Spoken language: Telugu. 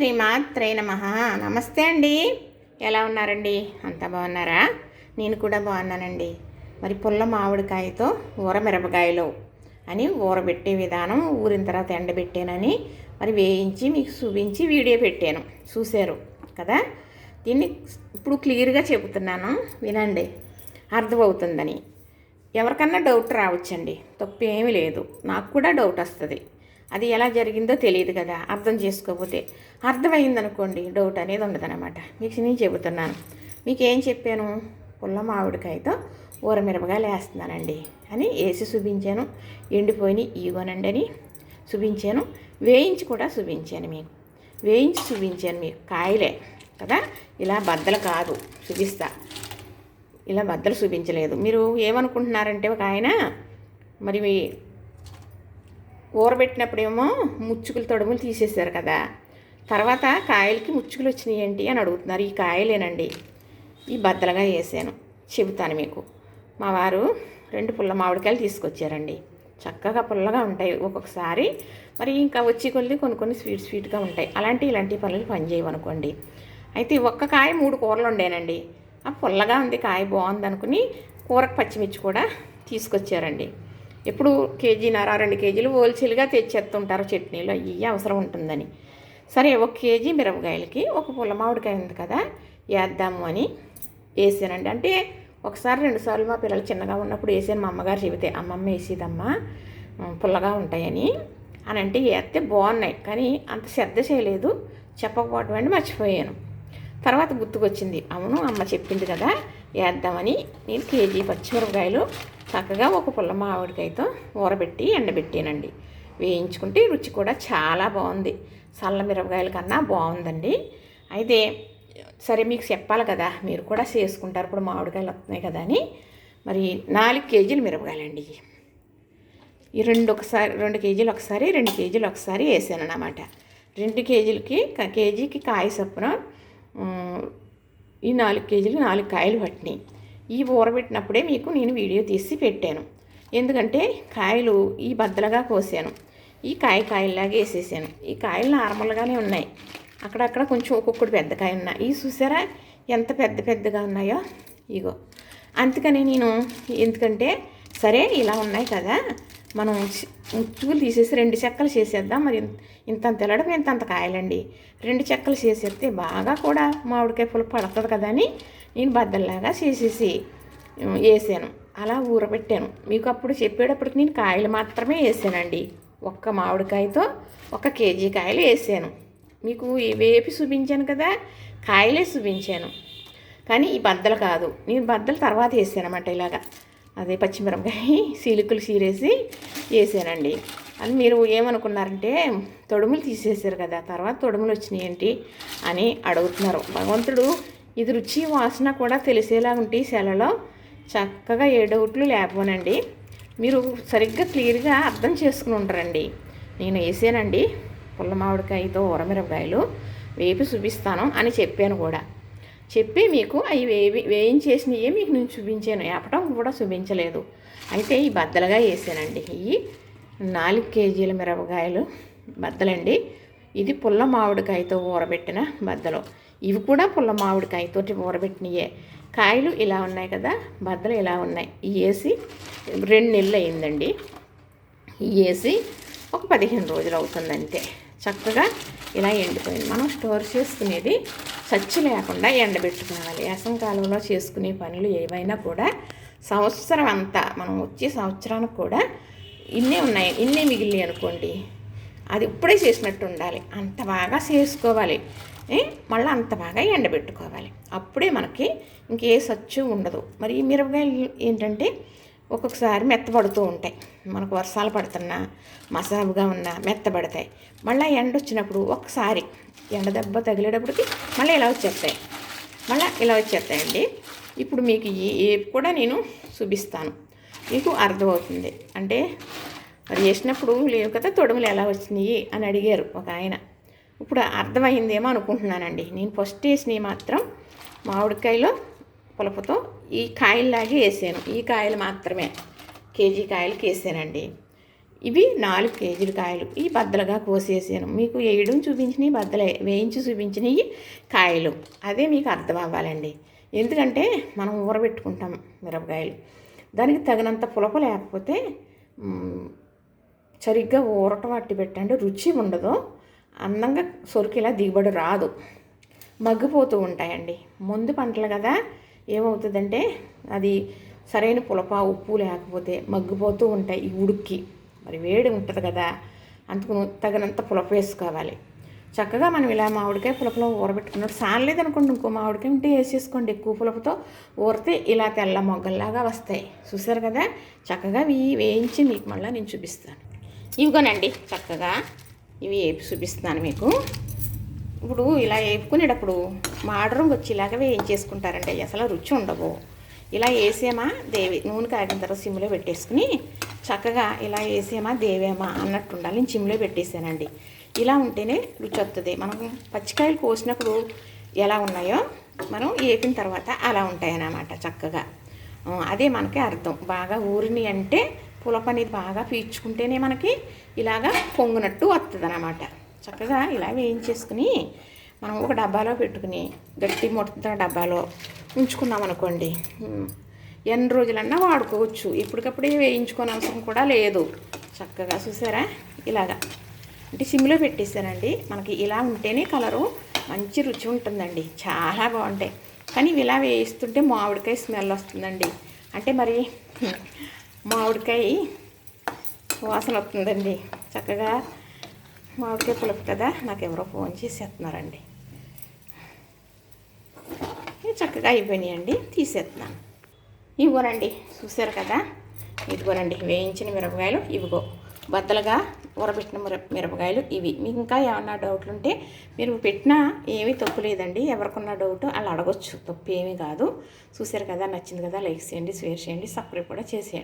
శ్రీమాత్రే నమః. నమస్తే అండి. ఎలా ఉన్నారండి? అంతా బాగున్నారా? నేను కూడా బాగున్నానండి. మరి పుల్ల మామిడికాయతో ఊరమిరపకాయలు అని ఊరబెట్టే విధానం ఊరిన తర్వాత ఎండబెట్టానని మరి వేయించి మీకు చూపించి వీడియో పెట్టాను, చూశారు కదా. దీన్ని ఇప్పుడు క్లియర్గా చెబుతున్నాను, వినండి, అర్థమవుతుందని. ఎవరికన్నా డౌట్ రావచ్చండి, తప్పు ఏమీ లేదు. నాకు కూడా డౌట్ వస్తుంది, అది ఎలా జరిగిందో తెలియదు కదా. అర్థం చేసుకోకపోతే అర్థమైందనుకోండి, డౌట్ అనేది ఉండదన్నమాట. మీకు నేను చెబుతున్నాను, మీకు ఏం చెప్పాను, పుల్ల మామిడికాయతో ఊరమిరపకాయలు వేస్తున్నానండి అని వేసి చూపించాను. ఎండిపోయి ఈగోనండి అని చూపించాను. వేయించి కూడా చూపించాను, మీకు వేయించి చూపించాను. మీకు కాయలే కదా, ఇలా బద్దలు కాదు చూపిస్తా, ఇలా బద్దలు చూపించలేదు. మీరు ఏమనుకుంటున్నారంటే, ఒక ఆయన మరి ఊరబెట్టినప్పుడేమో ముచ్చుకులు తొడుములు తీసేశారు కదా, తర్వాత కాయలకి ముచ్చుకులు వచ్చినాయి ఏంటి అని అడుగుతున్నారు. ఈ కాయలేనండి, ఈ బద్దలుగా వేసాను. చెబుతాను మీకు. మా వారు 2 పుల్ల మామిడికాయలు తీసుకొచ్చారండి. చక్కగా పుల్లగా ఉంటాయి ఒక్కొక్కసారి. మరి ఇంకా వచ్చి కొద్ది కొన్ని స్వీట్గా ఉంటాయి. ఇలాంటి పనులు పనిచేయవనుకోండి. అయితే ఒక్క కాయ 3 కూరలు ఉండేనండి. ఆ పుల్లగా ఉంది కాయ, బాగుంది అనుకుని కూరకు పచ్చిమిర్చి కూడా తీసుకొచ్చారండి. ఎప్పుడు 1.5 కేజీన్నర 2 కేజీలు హోల్సేల్గా తెచ్చేస్తుంటారు చట్నీలో, అయ్యి అవసరం ఉంటుందని. సరే, 1 కేజీ మిరపకాయలకి 1 పుల్ల మామిడికాయ ఉంది కదా, వేద్దాము అని వేసానండి. అంటే ఒకసారి 2 సార్లు మా పిల్లలు చిన్నగా ఉన్నప్పుడు వేసాను. మా అమ్మగారు చెబితే, అమ్మమ్మ వేసేదమ్మా పుల్లగా ఉంటాయని అని అంటే వేస్తే బాగున్నాయి, కానీ అంత శ్రద్ధ చేయలేదు, చెప్పకపోవటం అండి, మర్చిపోయాను. తర్వాత గుర్తుకొచ్చింది, అవును అమ్మ చెప్పింది కదా వేద్దామని నేను కేజీ పచ్చిమిరపకాయలు చక్కగా 1 పుల్ల మామిడికాయతో ఊరబెట్టి ఎండబెట్టానండి. వేయించుకుంటే రుచి కూడా చాలా బాగుంది, చల్ల మిరపకాయల కన్నా బాగుందండి. అయితే సరే, మీకు చెప్పాలి కదా, మీరు కూడా చేసుకుంటారు, ఇప్పుడు మామిడికాయలు వస్తున్నాయి కదా అని. మరి 4 కేజీలు మిరపకాయలండి. ఈ 2 కేజీలు ఒకసారి 2 కేజీలు ఒకసారి వేసాను అన్నమాట. 2 కేజీలకి కేజీకి కాయ చొప్పున ఈ 4 కేజీలు 4 కాయలు పట్టినాయి. ఈ ఊరబెట్టినప్పుడే మీకు నేను వీడియో తీసి పెట్టాను. ఎందుకంటే కాయలు ఈ బద్దలుగా కోసాను, ఈ కాయలాగా వేసేసాను. ఈ కాయలు నార్మల్గానే ఉన్నాయి, అక్కడక్కడ కొంచెం ఒక్కొక్కటి పెద్ద కాయ ఉన్నాయి. ఈ చూసారా ఎంత పెద్దగా ఉన్నాయో, ఇగో. అందుకని నేను, ఎందుకంటే సరే ఇలా ఉన్నాయి కదా, మనం ముచ్చుకులు తీసేసి 2 చెక్కలు చేసేద్దాం. మరి ఇంత తెల్లడం ఇంతంత కాయలండి, 2 చెక్కలు చేసేస్తే బాగా కూడా మామిడికాయ పులుపు పడుతుంది కదా అని నేను బద్దల్లాగా చేసేసి వేసాను. అలా ఊరబెట్టాను. మీకు అప్పుడు చెప్పేటప్పటికి నేను కాయలు మాత్రమే వేసానండి. 1 మామిడికాయతో 1 కేజీ కాయలు వేసాను. మీకు వేపి చూపించాను కదా, కాయలే చూపించాను, కానీ ఈ బద్దలు కాదు. నేను బద్దలు తర్వాత వేసాను అన్నమాట. ఇలాగా అదే పచ్చిమిరపకాయ సీలికలు చీరేసి వేసానండి. అని మీరు ఏమనుకున్నారంటే, తొడుములు తీసేసారు కదా, తర్వాత తొడుములు వచ్చినాయి ఏంటి అని అడుగుతున్నారు. భగవంతుడు ఇది రుచి వాసన కూడా తెలిసేలా ఉంటే సెలలో చక్కగా ఏ డౌట్లు లేకపోనండి. మీరు సరిగ్గా క్లియర్గా అర్థం చేసుకుని ఉంటారండి. నేను వేసానండి పుల్ల మామిడికాయతో ఊరమిరపకాయలు వేపి చూపిస్తాను అని చెప్పాను కూడా. చెప్పి మీకు అవి వేయించేసినవి మీకు నేను చూపించాను, వేపటం కూడా చూపించలేదు. అయితే ఈ బద్దలుగా వేసానండి. ఈ 4 కేజీల మిరపకాయలు బద్దలండి. ఇది పుల్ల మామిడికాయతో ఊరబెట్టిన బద్దలు. ఇవి కూడా పుల్ల మామిడికాయతో ఊరబెట్టినయే. కాయలు ఇలా ఉన్నాయి కదా, బద్దలు ఇలా ఉన్నాయి. ఇవి వేసి 2 నెలలు అయిందండి. ఇవి వేసి ఒక 15 రోజులు అవుతుంది అంతే. చక్కగా ఇలా ఎండిపోయింది. మనం స్టోర్ చేసుకునేది చచ్చు లేకుండా ఎండబెట్టుకోవాలి. వేసవికాలంలో చేసుకునే పనులు ఏవైనా కూడా సంవత్సరం అంతా, మనం వచ్చే సంవత్సరానికి కూడా ఇన్నే ఉన్నాయి, ఇన్నే మిగిలినాయి అనుకోండి, అది ఇప్పుడే చేసినట్టు ఉండాలి. అంత బాగా చేసుకోవాలి, మళ్ళీ అంత బాగా ఎండబెట్టుకోవాలి. అప్పుడే మనకి ఇంకే సచ్చు ఉండదు. మరి ఈ మిరపకాయలు ఏంటంటే ఒక్కొక్కసారి మెత్తబడుతూ ఉంటాయి. మనకు వర్షాలు పడుతున్నా మసాబుగా ఉన్నా మెత్తబడతాయి. మళ్ళీ ఎండ వచ్చినప్పుడు ఒకసారి ఎండ దెబ్బ తగిలేటప్పటికి మళ్ళీ ఇలా వచ్చేస్తాయండి. ఇప్పుడు మీకు ఈ కూడా నేను చూపిస్తాను, మీకు అర్థమవుతుంది. అంటే మరి వేసినప్పుడు లేవు కదా తొడుములు ఎలా వచ్చినాయి అని అడిగారు ఒక ఆయన. ఇప్పుడు అర్థమైందేమో అనుకుంటున్నానండి. నేను ఫస్ట్ వేసినవి మాత్రం మామిడికాయలో పులుపుతో ఈ కాయల్లాగే వేసాను. ఈ కాయలు మాత్రమే కేజీ కాయలకి వేసానండి. ఇవి 4 కేజీల కాయలు ఈ బద్దలుగా కోసేసాను. మీకు వేయడం చూపించినవి బద్దలే, వేయించి చూపించినవి కాయలు. అదే మీకు అర్థం అవ్వాలండి. ఎందుకంటే మనం ఊరబెట్టుకుంటాం మిరపకాయలు, దానికి తగినంత పులప లేకపోతే సరిగ్గా ఊరటం అట్టి పెట్టండి, రుచి ఉండదు, అందంగా సొరికిలా దిగుబడి రాదు, మగ్గిపోతూ ఉంటాయండి. ముందు పంటలు కదా, ఏమవుతుందంటే అది సరైన పులప ఉప్పు లేకపోతే మగ్గిపోతూ ఉంటాయి ఈ ఉడికి. మరి వేడి ఉంటుంది కదా, అందుకు తగినంత పులప వేసుకోవాలి. చక్కగా మనం ఇలా మామిడికాయ పులపలో ఊరబెట్టుకున్నట్టు సానలేదనుకోండి, ఇంకో మామిడికాయ ఉంటే వేసేసుకోండి. ఎక్కువ పులపతో ఊరితే ఇలా తెల్ల మొగ్గల్లాగా వస్తాయి. చూసారు కదా, చక్కగా వేయించి మీకు మళ్ళీ నేను చూపిస్తాను. ఇవిగోనండి చక్కగా ఇవి వేపి చూపిస్తున్నాను మీకు. ఇప్పుడు ఇలా వేపుకునేటప్పుడు మాడరం వచ్చేలాగా వేయించేసుకుంటారండి, అసలు రుచి ఉండవు. ఇలా వేసేమా నూనె కాగిన తర్వాత సిమ్లో పెట్టేసుకుని చక్కగా ఇలా వేసేమా దేవేమా అన్నట్టు ఉండాలి. నేను సిమ్లో పెట్టేసానండి. ఇలా ఉంటేనే రుచి వస్తుంది. మనం పచ్చికాయలు కోసినప్పుడు ఎలా ఉన్నాయో మనం వేపిన తర్వాత అలా ఉంటాయన్నమాట చక్కగా. అదే మనకి అర్థం. బాగా ఊరిని అంటే పులప అనేది బాగా పీల్చుకుంటేనే మనకి ఇలాగా పొంగునట్టు వస్తుంది అన్నమాట. చక్కగా ఇలా వేయించేసుకుని మనం ఒక డబ్బాలో పెట్టుకుని గట్టి మొట్ట డబ్బాలో ఉంచుకున్నాం అనుకోండి, ఎన్ని రోజులన్నా వాడుకోవచ్చు. ఇప్పటికప్పుడే వేయించుకోని అవసరం కూడా లేదు. చక్కగా చూసారా, ఇలాగా అంటే సిమ్లో పెట్టేసానండి. మనకి ఇలా ఉంటేనే కలరు మంచి రుచి ఉంటుందండి, చాలా బాగుంటాయి. కానీ ఇలా వేయిస్తుంటే మామిడికాయ స్మెల్ వస్తుందండి, అంటే మరి మామిడికాయ వాసన వస్తుందండి. చక్కగా మామిడికాయ పులుపు కదా, నాకు ఎవరో ఫోన్ చేసేస్తున్నారండి. చక్కగా అయిపోయినాయండి, తీసేస్తున్నాను. ఇవ్వనండి, చూసారు కదా, ఇదిగోనండి వేయించిన మిరపకాయలు. ఇవిగో బద్దలుగా ఊరబెట్టిన మిరపకాయలు ఇవి. మీకు ఇంకా ఏమన్నా డౌట్లు ఉంటే మీరు పెట్టినా ఏమీ తప్పు లేదండి. ఎవరికన్నా డౌట్ అలా అడగొచ్చు, తప్పు ఏమీ కాదు. చూసారు కదా, నచ్చింది కదా, లైక్ చేయండి, షేర్ చేయండి, సబ్స్క్రైబ్ కూడా చేసేయండి.